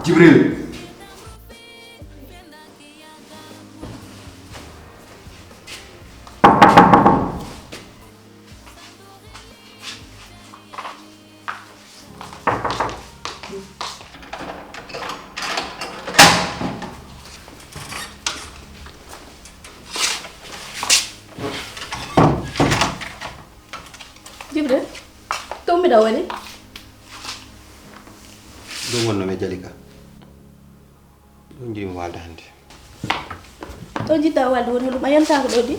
Jibril. Jibril, kau mi dawani? Ɗum wonno mi Jalika. Ɗum jiimi walde hannde. To jiɗɗa walde woni ɗum a yantako ɗo di?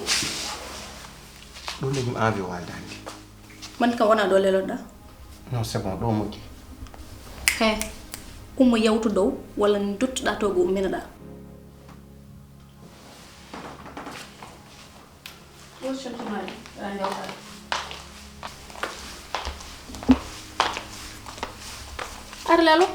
Ɗum legim envie walde hannde. Man kam wona ɗo leloɗa. Non c'est bon, ɗo moƴƴi. He, ummo yawtu dow walla duttuɗa to go ummina ɗa. Ar lelo.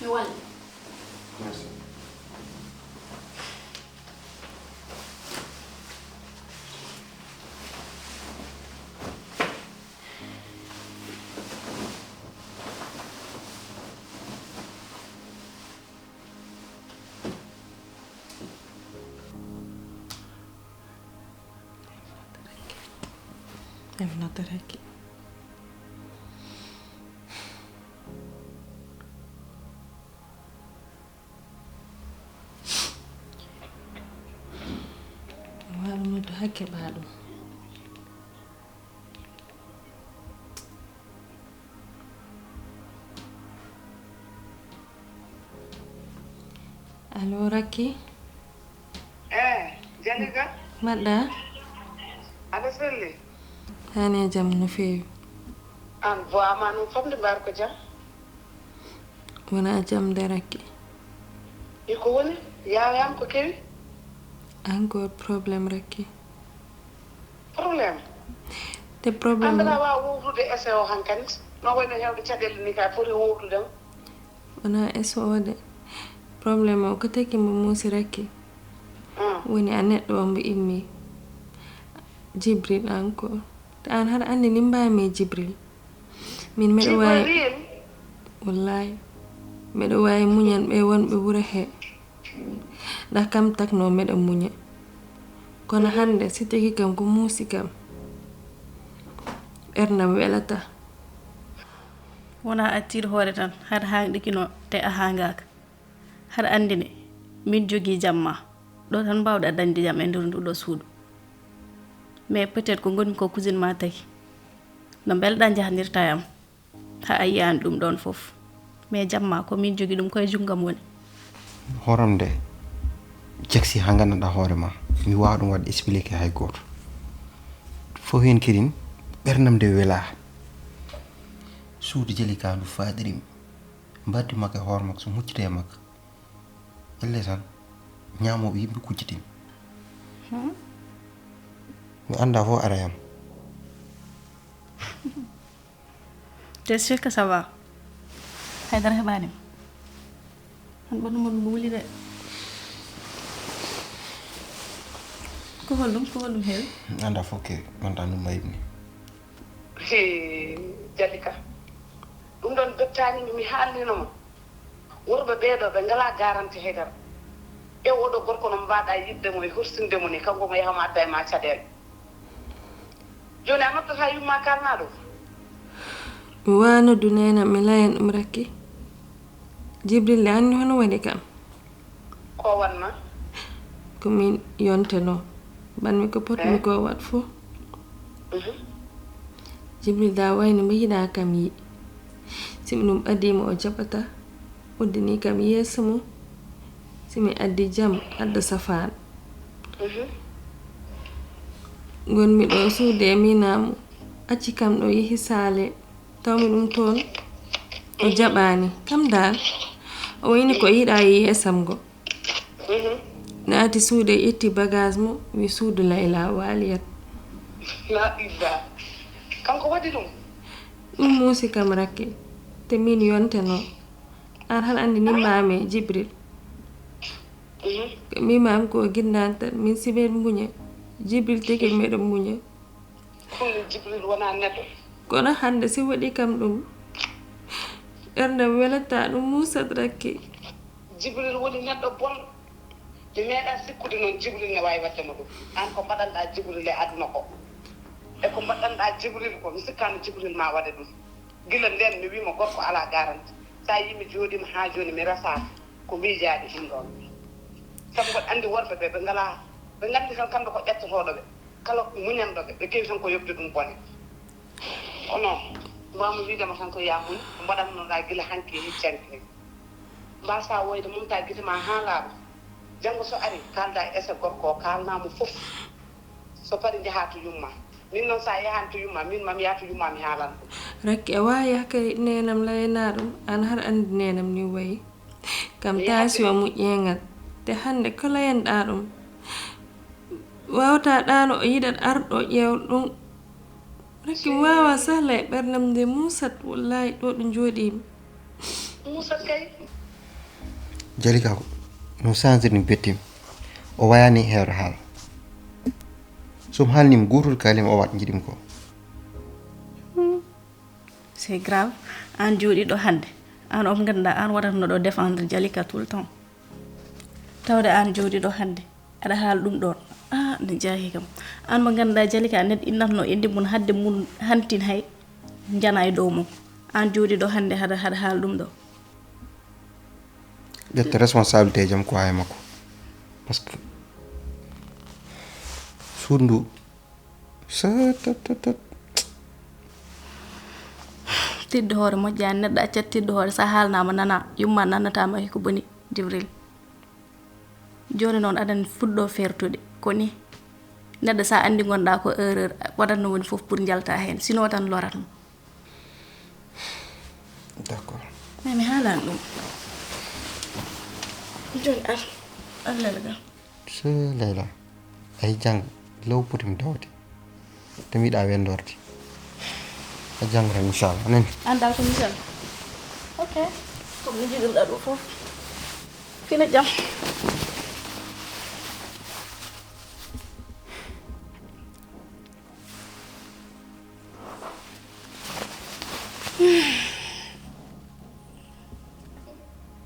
Mi walli. Merci. I'm not Raki. Walmudo hakke baɗum. Allo Raki? Jalika? Mbaɗɗa? Aɗa selli? Hane jam no feewi. An bo ama no famde mbar ko jam? Wona jam de Raki. Iko woni? Yam ko kewi? Encore problème Raki. Problème? Te problème Andana wa wuutude essai o hankandi? No wayno hewde caɗele ni ka foti wuutudema? wona SO de. Problème o ko taki mo muusi Raki. Woni a neɗɗo o mbo immi. Jibril encore. Te an haɗa andi ni mbami Jibril. Min meɗo wawi Jibril? wallahi meɗo wawi muñan ɓe wonɓe wuro he. Nda kam takno meɗo muña. Kono hande si tagi kam ko muusi kam ɓerdam welata. Wona attiɗo hoore tan haɗa hanɗikino te a hangaka. Haɗa andine min jogui jamma. Ɗo tan mbawɗa dañde jam e nder nduɗo suudu. Mais peut-être ko gonmi ko cousine ma tagi. No belɗa jahanirta yam ha a yiyani ɗum ɗon fof. Mais jamma ko min jogui ɗum koye junggam woni. Horam nde jaksi ha gandanɗa hoore ma. Mi wawa ɗum waɗde expliqué hay goto. Fof hen kirin ɓerdam nde wela. Suudu Jalika ndu faɗirimi. Mbaddi makko e hoore makko so muccide e makko. Elle tan ñamoɓe yimɓe kuccitimi. Mi anda fof ara yam. T'es sûr que ça va? Haydara heɓanima? Han ɓandu mon wuli de. Ko hollum heewi? Mi anda fof ke gonta ɗum mayibni. Jalika ɗum ɗon dottanimi mi haalninoma worɓe ɓeeɗo ɓe ngala garanti haydara e oɗo gorko no mbaɗa yiddemo e horsindemo ni kanko mo yahama adda e ma caɗele joni a noddata yumma kalnaɗo Mi wanodu nena mi layan ɗum Raki. Jibril anni hono waɗi kam. ko wanma Komin yontano. Banmi ko potmi ko wat fo. Jibril da wayno mi yiɗa kam yi. Simi ɗum ɓadima o jaɓata. Uddini kam yeeso mum. Simi addi jam adda safaan. Gonmi ɗo suude minamu. Acci kam ɗo yehi saale. Tawmi ɗum toon o jaɓani. Kam dal o wayni ko yiɗa yeesam go. Naati suude itti bagage mo wi suudu Layla waliyat. la illa kanko waɗi ɗum ɗum muusi kam rakki te min yonteno an han andi ni mami Jibril mi mam ko ginnan tan min sibe muñe Jibril teke meɗo muñe kono Jibril wona neɗɗo kono hande si waɗi kam ɗum ɓernde welata ɗum musat rakki Jibril woni neɗɗo bonɗo mi meeɗa sikkude noon Jibril ne wawi waddema ɗum an ko mbaɗanɗa Jibril e aduna ko e ko mbaɗɗanɗa Jibril ko mi sikkano Jibril ma waɗa ɗum gila nden mi wima gorko ala garanti sa yimi jooɗima ha joni mi resaka ko miijaade ɗum ɗon sabu mbaɗa andi worɓe ɓe ɓe ngala ɓe gandi tan kamɓe ko ƴettotoɗo ɓe kala muñanɗo ɓe keewi tan ko yobde ɗum bone kono mbamo wiidema tan ko yamuñ ko mbaɗannoɗa gila hanki e hiccanki mbasa woyde mumta guite ma ha laaɓa janggo so ari kalda e ese gorko o kalnamo fof so pari jaha to yumma min noon sa yahan to yumma min mami yaha to yumma mi haalan rakki a wawi hakkadi nenam layna ɗum an har andi nenam ni wayi kam taasi o muƴƴengal te hande ko layanɗa ɗum wawata ɗano o yiɗat arɗo ƴeew ɗum rakki wawa sahla e ɓernam nde musat wallahi ɗo ɗo jooɗimi musat kay Jalika ko no sanjini bettim o wayani hewre haal som haalnima gotol kalim o wat jiɗim ko c'est grave an jooɗiɗo hande an on ganduɗa an waɗatno ɗo défendre Jalika tout le temps tawde an jooɗiɗo hande aɗa haala ɗum ɗon nde jaahi kam an mo ganduɗa Jalika neɗɗo innatno indi mum hadde mum hantin hay jana e dow mum an jooɗiɗo hande haɗa haala ɗum ɗo ƴetta responsabilité jam ko hay makko par ce que suudu ndu tidde hoore moƴƴani neɗɗo accat tidde hoore sa haalnama nana yumma nannatama ko boni Jibril joni noon aɗani fuɗɗo fertude koni neɗɗo sa andi gonɗa ko erreur waɗatno woni foof pour jalta hen sinon tan loratmo d'accord mais mi haalani ɗum joni ar lelga so Layla ay jang law potim dawde tamiɗa wendorde a jang tan inchallah nani anda ko misal ok comme ni jiɗirɗa ɗo foof fina jam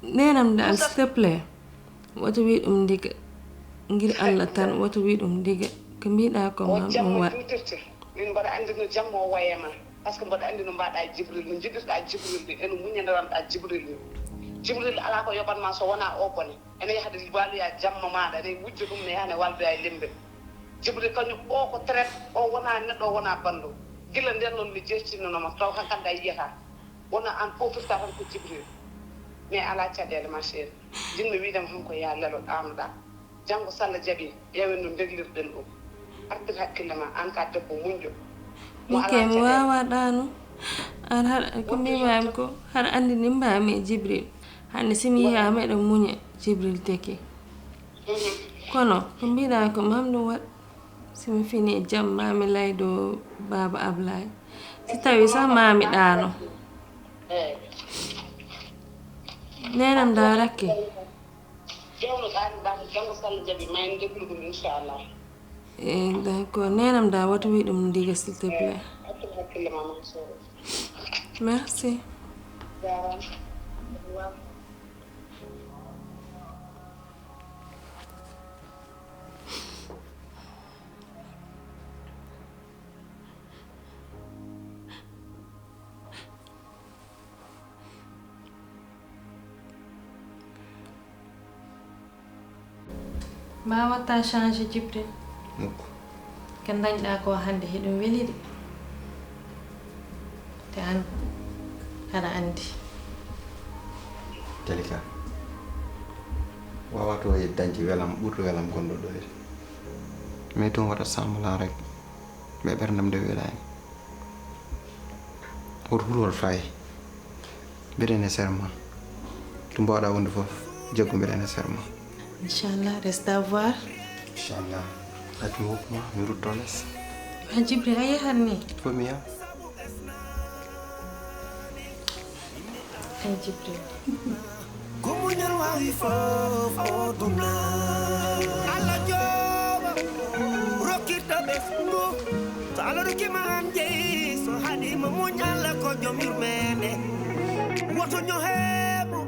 nenam dal s'il te plaît woto wi ɗum diga ngir Allah tan woto wi ɗum diga ko mbiɗa ko mam ɗum wat jutirte min mbaɗa andi no jamma o wayema par ce que mbaɗa andi no mbaɗa Jibril no jiɗirɗa Jibril ni eno muñaniranɗa Jibril ni Jibril ala ko yoɓatma so wona o bone ene yahde waluya jamma maɗa ene wujja ɗum ne yahane waldoya e lembe Jibril kañum o ko traite o wona neɗɗo o wona bandu gila nden noon mi jertinanoma taw hankanda yiyata wona an fofirta tan ko Jibril mais ala caɗele ma chéri jinmi wiidema tan ko ya lelo ɗamnoɗa janggo so Allah jaaɓi ƴeewen no beglirɗen ɗum artir hakkille ma an ka debbo muñƴo mike mi wawa ɗano an har ko mbimami ko har andi ni mbami Jibril hande simi yiya meɗo muñe Jibril teki kono ko mbiɗa ko mam ɗum wat simi fini jam mami laydo baba Ablaye si tawi sa mami ɗano nenam da rakki ƴewno ɗani ɗa janggo so Allah jaaɓi ma en deglu ɗum inchallah d'accord nenam da woto wi ɗum diga s'il te plaît artir hakkille ma ma chéri merci jarama mbawata changer Jibril mukko ko dañɗa ko hande heɗum welide te an aɗa andi Jalika wawato e dañde welam ɓurɗo welam gonɗo ɗo ede mais tun waɗa semblant rek ɓe ɓerdam nde welani woto hulwol fayi mbiɗen e serment to mbawɗa wonde foof jaggu mbiɗen e serment inchallah reste à voir inchallah ati mi hokkuma mi rutto less ha Jibril a yahat ni fof mi yaha ay Jibril Kumunyal wawi fof oduna Allah joba rokita besngo to Allah roki man jeyi so hadi mo munyal ko jomir mene woto nyo hebo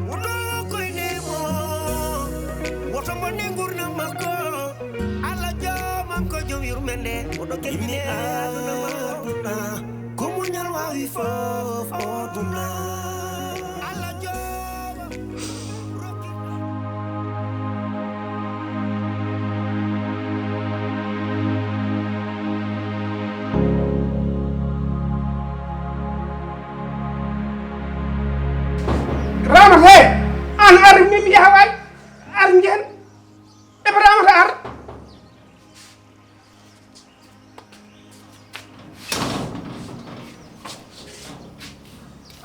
woto koy nemo woto mo nengurna mako Allah joba ko jomir mene woto kemine aduna kumunyal wawi fof oduna Rama he an ar mim ya way ar ngeen Ibrahima ar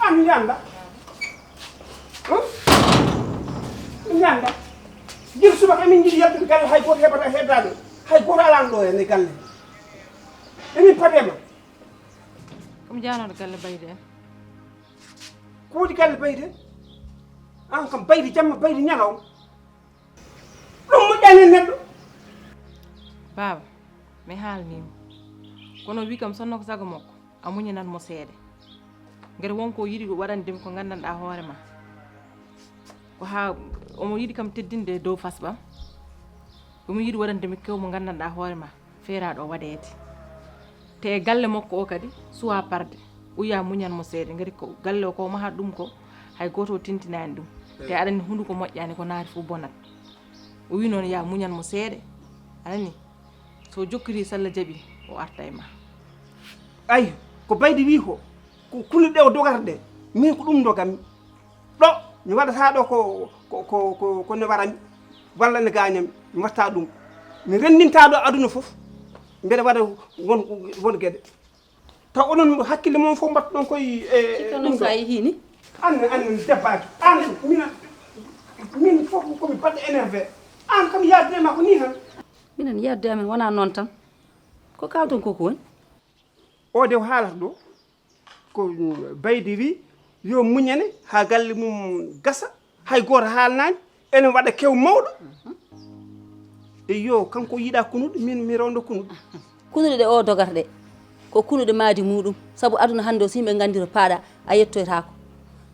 an yanda yanda jir suba min jir yaltu gal hay ko hebata hedani hay ko alan do en galle emi padema comme jaanoɗo galle bayde en ko di galle bayde an kam baydi jamma baydi ñalaw ɗum moƴƴani neɗɗo baba mi haalnima kono wi kam sonno ko sago makko a muñinanmo seede ngati wonko yiɗi waɗandemi ko gandanɗa hoore ma ko ha omo yiɗi kam teddinde dow fasɓam omo yiɗi waɗandemi kew mo gandanɗa hoore ma feeraɗo waɗede te galle makko o kadi suwa parde uya muñanmo seede ngati ko galle o ko maha ɗum ko hay goto o tintinani ɗum te aɗani hunde ko moƴƴani ko naati fof bonat o wi noon ya muñanmo seede anani so jokkiri sallah jaaɓi o arta e ma ay ko baydi wi ko kulli ɗe o dogata ɗe min ko ɗum dogami ɗo mi waɗata ɗo ko ne warami walla ne gañami mi watta ɗum mi renndinta ɗo aduna fof mbeɗa waɗa won gueɗe taw onon hakkille moon fof mbatta ɗon koye ɗum so a yehini an debbajo an min fof komi baɗɗo énervé an kam yaddema ko ni tan minen yadde amen wona noon tan ko kalton koko woni o de haalata ɗo ko baydi wi yo muñane ha galle mum gasa hay goto haalnani enen waɗa kew mawɗo e yo kanko yiiɗa kunuɗe min mi rewdo kunuɗe kunuɗe ɗe o dogata ɗe ko kunuɗe maadi muɗum saabu aduna hannde o so yimɓe gandiro paaɗa a yettoytako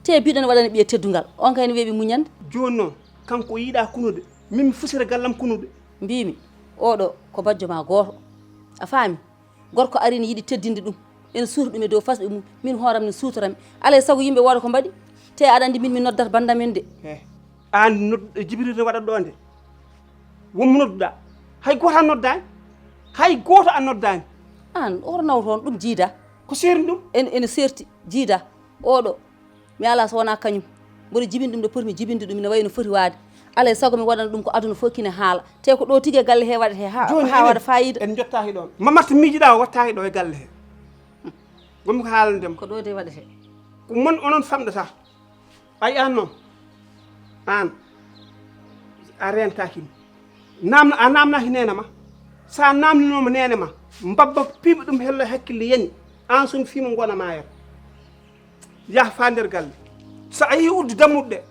te biɗen waɗani ɓiye teddugal on kayne weeɓi muñande joni noon kanko yiiɗa kunuɗe min mi fusira gallam kunuɗe mbimi oɗo ko bajjo ma goto a faami gorko ari ne yiiɗi teddinde ɗum ene suuta ɗum e dow fasɓe mum min hooram ne suutorami alay saago yimɓe wooda ko mbaɗi te aɗa andi min mi noddata bandamen de an jibril ne waɗat ɗo nde wonmo nodduɗa hay goto a noddani hay goto a noddani an oto naw toon ɗum jiida ko serni ɗum ene serti jiida oɗo mi ala so wona kañum mboɗo jibini ɗum ɗo poti mi jibinde ɗum ine wayi no foti waade alay saago mi waɗana ɗum ko aduna fof kine haala te ko ɗo tigui e galle he waɗete ha waɗa fayida en jottaki ɗon mamarta miijiɗa o wattaki ɗo e galle he gonmi ko haalandema ko ɗo de waɗete ko mon onon famɗata a yiyan noon an a rentakimi a namnaki nene ma sa namninoma nene ma mbabba piiɓa ɗum hello hakkille yani an somi fima gona mayere yaha fa nder galle so a yeehi uddi dammuɗe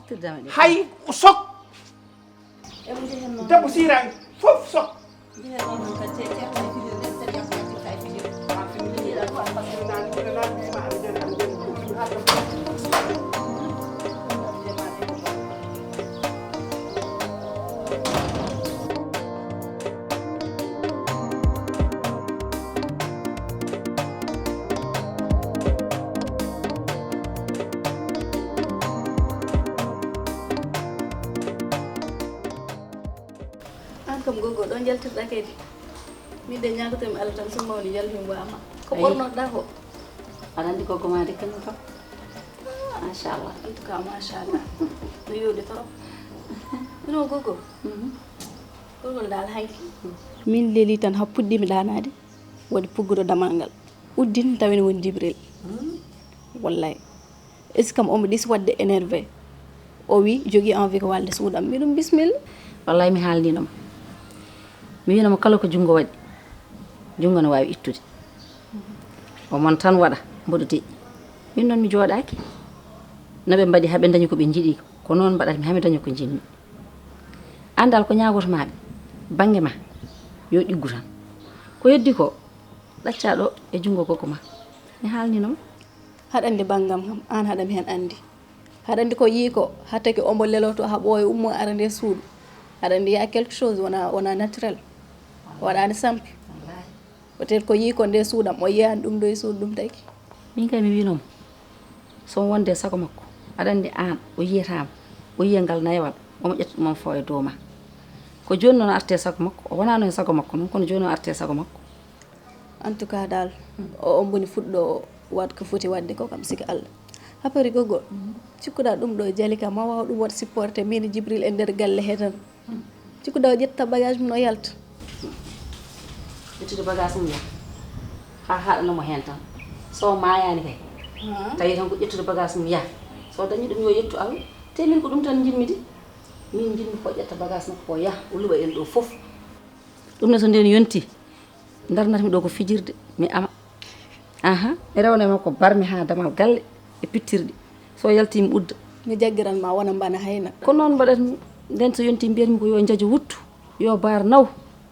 ɗe hay sok debbo sirani fof sok kam gogo ɗon jaltirɗa kadi min de ñagotomi Allah tan so mawni jaltimi wama ko ɓornoɗa ko aɗa andi gogo ma de kañum kam machallah en tout cas machallah no yooɗi torop ino gogo gogol dal hanki min leeli tan ha puɗɗimi ɗanade waɗi pugguɗo damal ngal uddin tawene woni jibril wallay est ce que kam omo ɗis wadde énervé o wi jogui envie ko walde suuɗam mi ɗum bisimilla wallay mi haalninoma mi winama kala ko jungo waɗi jungo ne wawi ittude o mon tan waɗa mboɗo deƴƴi min noon mi jooɗaki noɓe mbaɗi haɓe dañi ko ɓe jiiɗi ko noon mbaɗatmi hami dañi ko jinmi andal ko ñagotomaɓe banggue ma yo ɗiggu tan ko heddi ko ɗaccaɗo e jungo gorko ma mi haalninoma haɗa andi banggam kam an haɗami hen andi haɗa andi ko yii ko hattake ombo leloto ha ɓooya ummo ara nde suudu haɗa andi ya quelque chose wona naturel waɗani sampi peut être ko yii ko nde suuɗam o yiyani ɗum ɗo e suudu ɗum tagi min kay mi winomo son wonde e sago makko aɗa andi an o yiyatama o yiya ngal naywal omo ƴetta ɗumon fo e dow ma ko joni noon arte sago makko o wonano e sago makko noon kono joni o arte sago makko en tout cas dal o omboni fuɗɗo wat ko foti wadde ko kam sika Allah hapari gogo cikkuɗa ɗum ɗo Jalika ma wawa ɗum wat supporté min Djibril e nder galle he tan cikkuɗa o ƴetta bagage mum o yalta ƴettude bagage mum yaha ha haɗanamo hen tan so mayani kay tawi tan ko ƴettude bagage mum yaha so dañi ɗum yo yettu Allah te min ko ɗum tan jimmidi min jinmi ko ƴetta bagage makko ko yaha o luɓa en ɗo foof ɗum ne so nden yonti darnatmi ɗo ko fijirde mi ama mi rewne makko barmi ha damal galle e pittirɗi so yaltimi udda mi jaggiran ma wona bana hayna ko noon mbaɗatmi nden so yonti mbiyatmi ko yo jaajo wuttu yo bar naw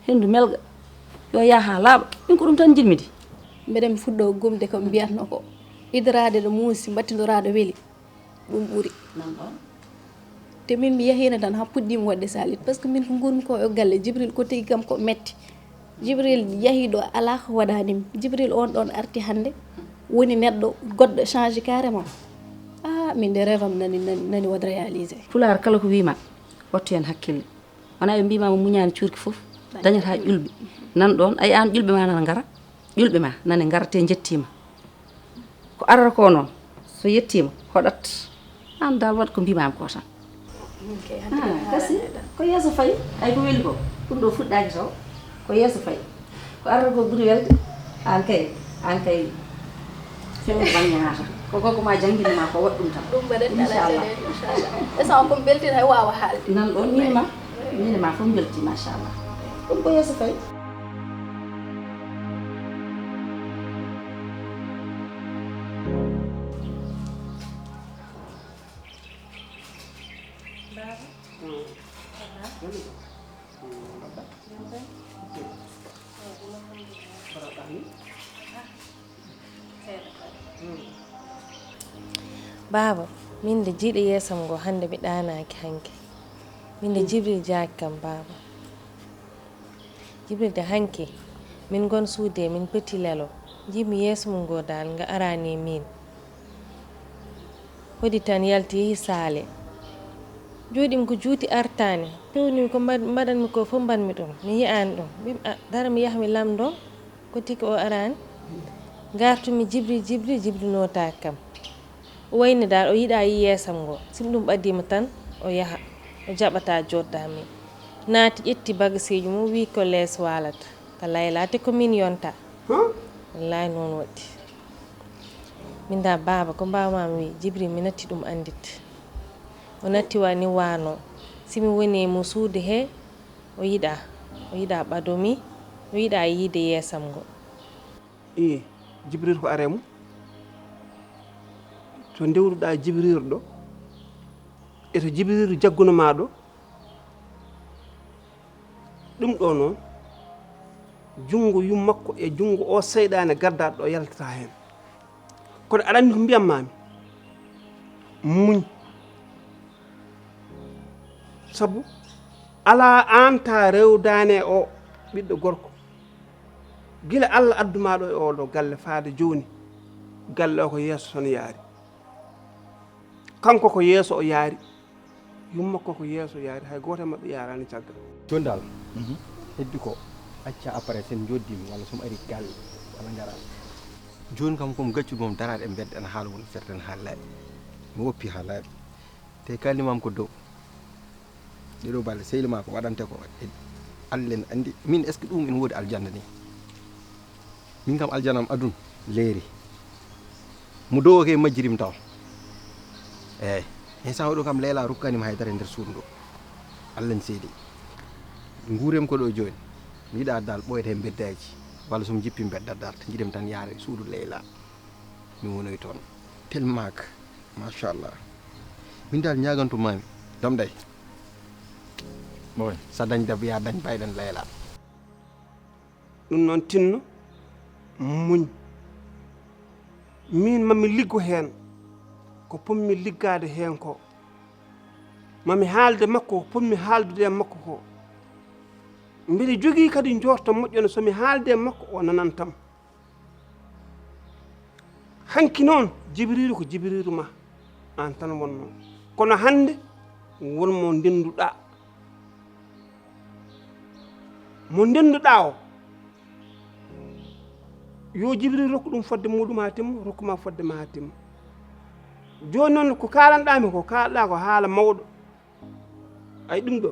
hendu melga yo yaha ha laaɓa min ko ɗum tan jimmidi mbeɗen fuɗɗo gumde ko mbiyatno ko idrade ɗo muusi battidorade weeli ɗum ɓuuri te min mi yahino tan ha puɗɗima wadde salit par ce que min ko gurmi ko e galle Djibril ko tigui kam ko metti Djibril yahiɗo ala ko waɗanimi Djibril on ɗon arti hande woni neɗɗo goɗɗo change carrément min de rêvam nani wad réalisé pular kala ko wima wattu hen hakkille wona ɓe mbimama muñani cuurki foof dañata ƴulɓe nan ɗon ay an ƴulɓe ma nana gara ƴulɓe ma nane garate jettima ko arata ko noon so yettima hoɗat an dal wat ko mbimami ko tan kasi ko yeeso fayi ay ko weeli ko ɗum ɗo fuɗɗaki taw ko yeeso fayi ko arata ko ɓuuri welde an kay fewo bangema tan ko gorko ma jangguinima ko waɗ ɗum tan ɗum mbaɗen inchallah esan komi beltin hay wawa haalde nan ɗon minima fof belti machallah ɗum ko yeeso fayi Baba, min da jiɗi yeesam go hande mi ɗanaki hanke. Min da Djibril jaaki kam baba. Djibril da hanke min gon suude min peti lelo. Jimi yeeso mum go dal nga arani min. Hodi tan yalti yehi saale. Joɗimi ko juuti artani. Pewni ko mbaɗanmi ko fof mbanmi ɗum. Mi yi'ani ɗum. Dara mi yaha mi lamdo ko tiki o arani. Gartumi Djibril notaki kam. O wayni dal o yiɗa yi yeesam ngo sim ɗum ɓaddima tan o yaha o jaɓata joddami naati ƴetti bagaseji mum wi ko lees walata ka layla te ko min yonta wallahi noon waɗi min da baba ko mbawmami wi Djibril mi natti ɗum andit o natti wani wano simi woni mo suude he o yiɗa ɓadomi o yiɗa yiide yeesam ngo Djibril ko aremu to ndewruɗa Djibril ɗo e to Djibril jagguno ma ɗo ɗum ɗo noon jungo yummakko e jungo o seyɗane gaddaɗo ɗo yaltata hen kono aɗa andi ko mbiyammami muñ sabu ala anta rewdane o ɓiɗɗo gorko gila Allah adduma ɗo e oɗo galle faade joni galle o ko yeeso ton yaari kanko ko yeeso o yaari yummakko ko yeeso yaari hay goto mabɓe yarani caggal joni dal heddi ko acca après sen joddimi walla somi ari galle walla gara joni kam komi gaccude mom darade e bedde en haala woni ferten ha laaɓi mi woppi ha laaɓi te kalimam ko dow ɗeɗo balle sehlima ko waɗante ko Allah en andi min est ce que ɗum en woodi aljanna ni min kam aljanam adun leeri mo dow ke majjirim taw eyyi instant oɗo kam Layla rokkanima haydara nder suudu ndo Allah en seedi guurem ko ɗo joni mi yiɗa dal ɓoyete beddaji walla somi jippi bedda darta jiɗem tan yaare suudu Layla mi wonoy toon tellement que machallah min dal ñagantumami dom day boy sa dañ deb ya dañ bayden layla ɗum noon tinno muñ min mami liggo heen ko pommi liggade heen ko mami haalde makko ko pommi haaldude e makko ko mbiɗa jogii kadi jorto moƴƴo no somi haalde e makko o nanantam hanki noon jibrilu ko jibrilu ma an tan wonno kono hannde wonmo ndenduɗa mo ndenduɗa o yo jibril rokku ɗum fodde muɗum ha timma rokkuma fodde ma ha timma joni noon ko kalanɗami ko kalɗa ko haala mawɗo ay ɗum ɗo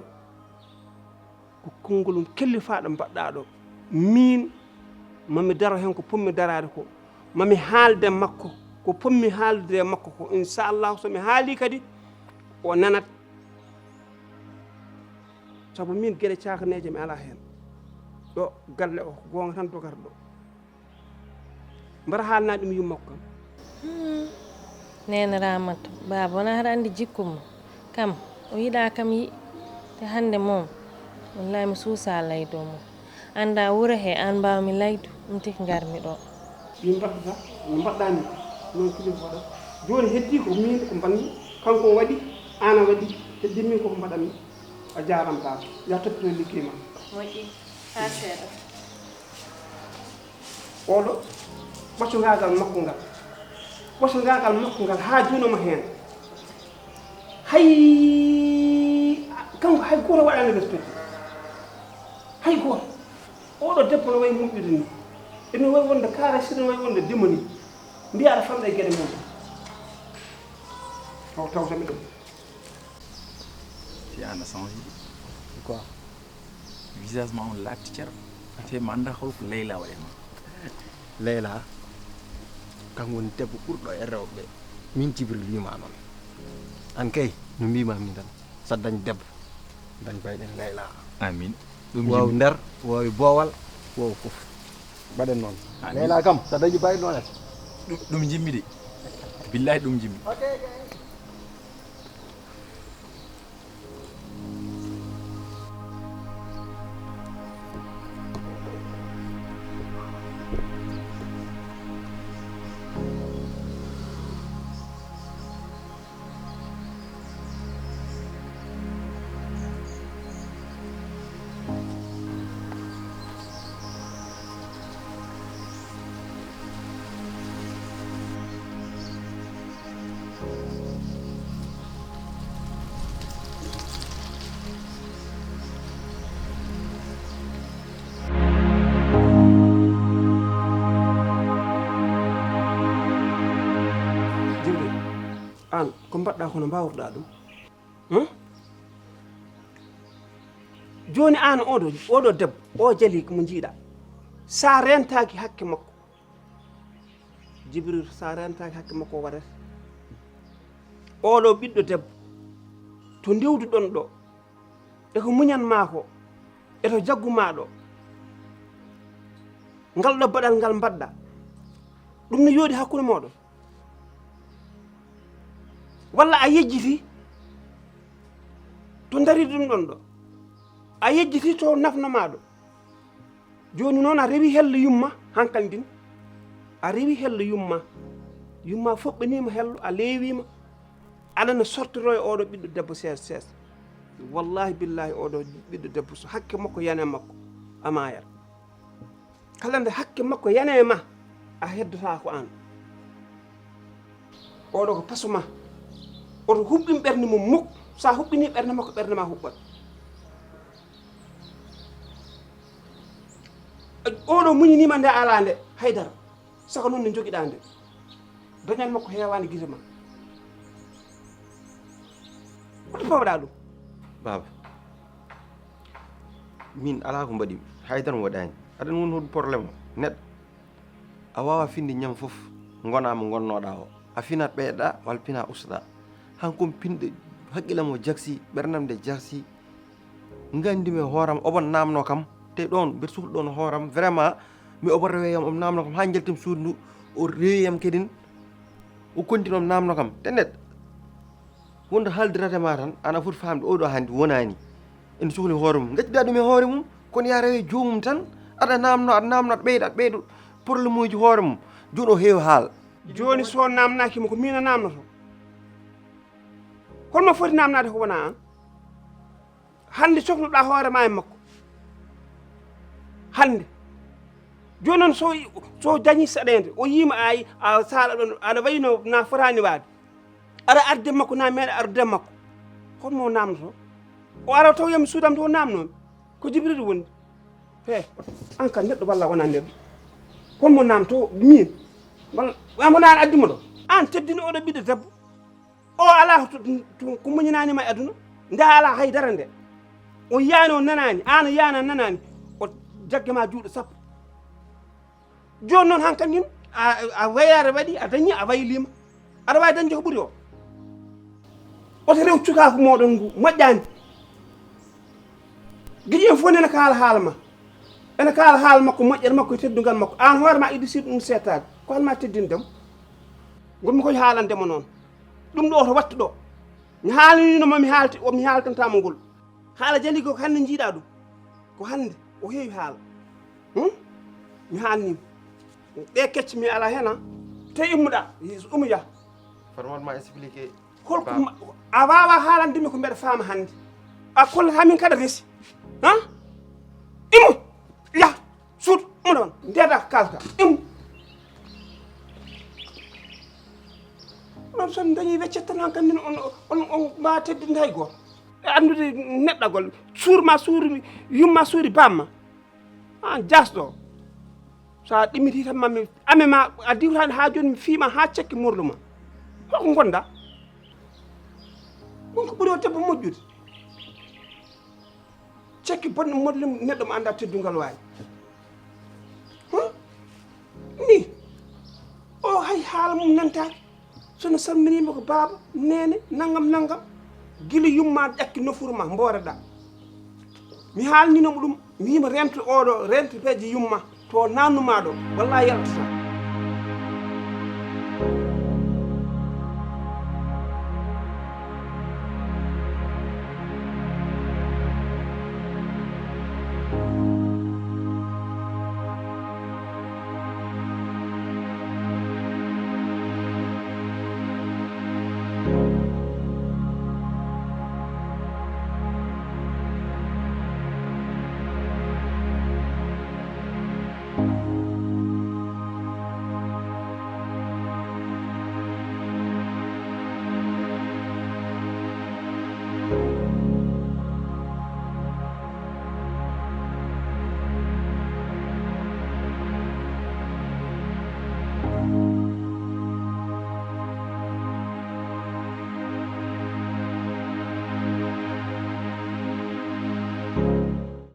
ko konngol kellifaɗo mbaɗɗa ɗo min mami daro hen ko pommi darade ko mami haalde makko ko pommi haaldude makko ko inchallahu somi haali kadi o nanat sabu min gueɗe cakaneje mi ala hen ɗo galle o gonga tan dogata ɗo mbaɗa haalna ɗum yummakko kam nene ramata baba wona haɗa andi jikkum kam o yiɗa kam yi te hande moom wallahi mi suusa laydo mum anda wuura he an mbawmi laydu ɗum tiki garmi ɗo min mbaɗata no mbaɗɗani noon kilifa waɗa joni heddi ko min ko mbanmi kanko waɗi ana waɗi heddi min koko mbaɗanmi a jaram baba ya toppito liggey ma moƴƴi ha seeɗa oɗo ɓocogagal makko ngal ɓocogagal makko ngal ha junoma hen hay kanko hay goto waɗani respecté hay goto oɗo debbo no wayi mumɓude ni ene wayi wonde karasine wayi wonde demoni mbiya aɗa famɗa e gueɗe mum taw tawtami ɗum si an a changé quoi visage ma on laatti ceero te mi anda holko leyla waɗema layla kam woni debbo ɓurɗo e rewɓe min jibril wima noon an kay no mbima min tan sa dañ debbo dañ bayɗen layla amin ɗum waw jimmi nder wawi boowal wawi fof mbaɗen noon Amin. layla kam sa dañi bayɗ noon ɗum jimmi de billahi ɗum jimmi jibril an ko mbaɗɗa kono mbawruɗa ɗum joni an oɗo debbo o jaali komo jiiɗa sa rentaki hakke makko jibril sa rentaki hakke makko o waɗata oɗo ɓiɗɗo debbo to ndewduɗon ɗo eko muñanma ko eto jagguma ɗo ngal ɗo baɗal ngal mbaɗɗa ɗum no yooɗi hakkude moɗon walla a yejjiti to dari ɗum ɗon ɗo a yejjiti to nafnoma ɗo joni noon a rewi hello yumma hankal ndin a rewi hello yumma foɓɓanima hello a leewima aɗana sortoro e oɗo ɓiɗɗo debbo sees wallahi billahi oɗo ɓiɗɗo debbo so hakke makko yane makko amayat kala nde hakke makko yane ma a heddota ko an oɗo ko pasuma oto huɓɓin ɓernde mum mukk sa huɓɓini ɓernde makko ɓernde ma huɓɓat oɗo muñinima nde ala nde haydara saka noon ne joguiɗa nde dañal makko heewani guite ma oto pawɗa ɗum baba min ala ko mbaɗimi haydara mi waɗani aɗan woni hoɗum probléme o neɗɗo a wawa finde ñam foof gonama gonnoɗa o a finat ɓeyɗa walla pina ustaɗa hankomi pinɗo haqqillam o jagsi ɓerdam nde jagsi gandimi hooram oɓon namno kam te ɗon mbeɗa suhla ɗon hooram vraiment mi oɓon reweyam om namno kam ha jaltim suudu ndu o rewiyam kedin o kontinom namno kam te neɗɗo wonde haldiratema tan ana foti famde oɗo hande wonani ene sohli hoore mum gacciɗa ɗum e hoore mum kono ya rewe joomum tan aɗa namno aɗa ɓeyda probléme uji hoore mum joni o heewi haal joni so namnakimo ko min a namnoto holmo foti namnade ko wona an hande cohluɗa hoorema e makko hande joni noon so dañi saɗede o yima a sala ɗon aɗa wayino na fotani waade aɗa arde makko na meeɗa arde makko holmo namnoto o ara taw yami suudam to namnomi ko jibril woni he an ka neɗɗo walla wona nder holmo namto min wona an addimo ɗo an teddini oɗo ɓiɗɗo debbo o ala ko muñinanima e aduna nda ala haydara nde o yiyani o nanani an yiyani a nanani o jaggema juuɗo sappo joni noon hankkadin a wayare waɗi a dañi a waylima aɗa wawi dañde ko ɓuuri o oto rew cukaka moɗon ngu moƴƴani guiƴi en fof nene kaala haala ma ene kaala haala makko moƴƴere makko e teddugal makko an hoorema iɗi siɗ ɗum settade ko halma teddindemo gonmi koye haalandemo noon ɗum ɗo to wattu ɗo mi haalininomo mi haaltantama ngol haala jali ko hande jiiɗa ɗum ko hande o heewi haala mi haalnima ɗe kecce mi ala hen te immuɗa umu ya format expliqué holko a wawa haalandemi ko mbeɗa faama hande a kollatamin kada resi imu ya suudu umu ɗon ndeda kalta imu on son dañi weccet tan han kammin on mbawa teddinde hay goto e andude neɗɗagol suurma suuri yumma suuri bamma an jasɗo sa ɗimmiti tan mami amema a diwtani ha joni mi fiima ha cekki morluma holko gonɗa ɗum ko ɓuuri o debbo moƴƴude cekki bonɗe morlum neɗɗo mo anda teddungal wawi ni o hay haala mum nantaki sono salminima ko baaba nene naggam guila yumma ƴakki nofuru ma mbooreɗa mi haalninomo ɗum mi yima rento oɗo rento peeje yumma to nannuma ɗo wallahi yaltata